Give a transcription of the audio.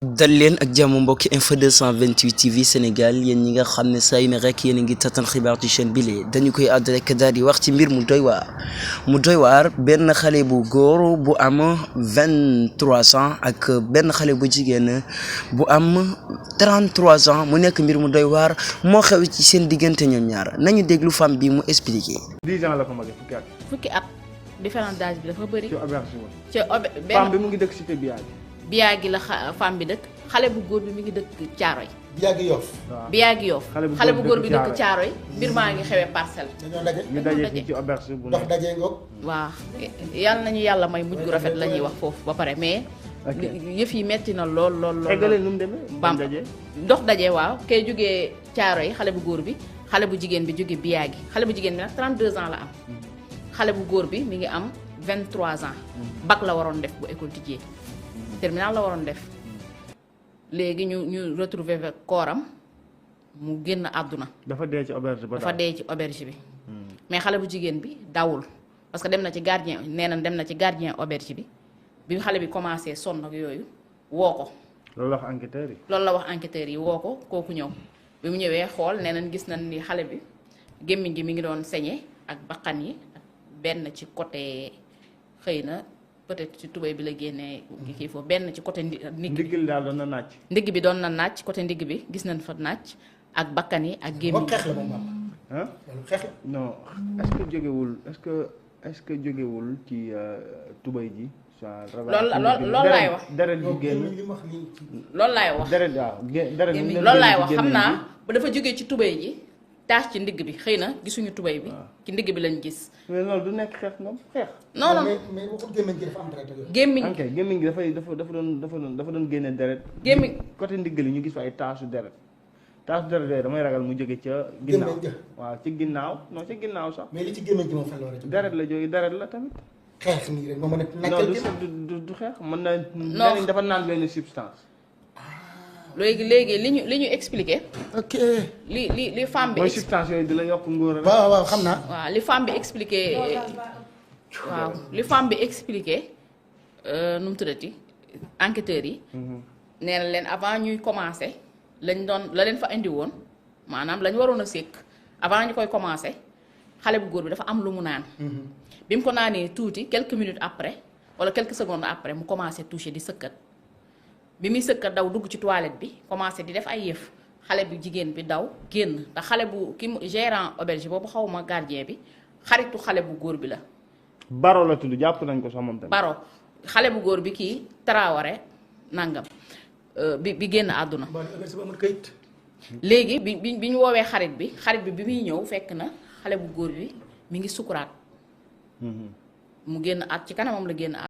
dal leen ak jàmm mbokki info 228 TV Sénégal yéen ñi nga xam ne saa yu ne rek yéen a ngi tatan xibaar ci chaîne bi lee dañu koy àdd rek daal di wax ci mbir mu doy waar benn xale bu góor bu am 23 ans ak benn xale bu jigéen bu am 33 ans mu nekk mbir mu doy waar moo xew ci seen diggante ñoom ñaar nañu déglu femme bi mu expliqué. 10 ans la ko magee fukki at différence d'âge bi dafa bëri. ci femme bi mu ngi dëkk cité Biyaagi la femme bi dëkk xale bu góor bi mi ngi dëkk Caaroy. Biyaagi Yoff. xale bu góor bi dëkk Caaroy mbir maa ngi xewee Parcelles. ñu daje ci auberge bu dox daje ngoog. waaw yal nañu yàlla may mujj gu rafet la ñuy wax foofu ba pare mais. yëf yi metti na lool. eggale nu mu demee. bam dox daje waaw kay jógee Caaroy xale bu góor bi xale bu jigéen bi jógee Biyaagi xale bu jigéen bi nag 32 ans la am. xale bu góor bi mi ngi am 23 ans. bac la waroon def bu école tijjee. terminal la waroon def léegi ñu retrouver kooram mu génn àdduna. dafa dee ci auberge bi. mais xale bu jigéen bi dawul parce que dem na ci gardien nee na dem na ci gardien auberge bi xale bi commencé sonn ak yooyu woo ko. loolu la wax enquêteurs yi. loolu la wax enquêteurs yi woo ko kooku ñëw bi mu ñëwee xool nee nañ gis nañ ni xale bi gémmiñ gi mi ngi doon saigné ak bakkan yi ak benn ci côté xëy na. peut-être ci tubéy bi la génnee kii foofu benn ci côté ndigg bi daal doon na nàcc. ndigg bi doon na nàcc côté ndigg bi gis nañ fa nàcc ak bakkan yi ak gémmiñ. xeex la moom ah xeex la. non est-ce que jógewul ci tubéy ji. loolu laay wax. deret ji génn loolu laay wax. deret waaw deret loolu laay wax xam naa ba dafa jógee ci tubéy ji taas ci ndigg bi xëy na gisuñu tubéy bi. ci ndigg bi lañ gis. mais loolu du nekk xeex nga xeex. non mais waxul gémmiñ gi dafa am deret yooyu. gémmiñ gi dafa doon génne deret. gémmiñ côté ndigg li ñu gis fa ay taasu deret yooyu damay ragal mu jóge ca. ginnaaw waaw ci ginnaaw non ci ginnaaw sax. mais li ci gémmiñ gi moom fan la war a jóge. deret la jóge deret la tamit. xeex nii rek moom du xeex mën na. non dafa naan benn substance. léegi li ñu expliqué. ok li femme bi. mooy substance yooyu di la yokk ngóor a. waaw xam naa. waaw li femme bi expliqué. waaw li femme bi expliqué nu mu tuddati enquêteurs yi. nee na leen avant ñuy commencé la leen fa indi woon maanaam lañ waroon a sékk avant ñu koy commencé xale bu góor bi dafa am lu mu naan. bi mu ko naanee tuuti quelques minutes après wala quelques secondes après mu commencé toucher di sëkkat. bi muy sëkkat daw dugg ci toilette bi commencé di def ay yëf xale bu jigéen bi daw génn te xale bu gérant auberge boobu xaw ma gardien bi xaritu xale bu góor bi la. Baro la tudd jàpp nañ ko sax moom tamit. Baro xale bu góor bi kii Traoré nangam bi génn àdduna. léegi bi ñu woowee xarit bi bi muy ñëw fekk na xale bu góor bi mi ngi sukuraat. mu génn at ci kanamam la génn at.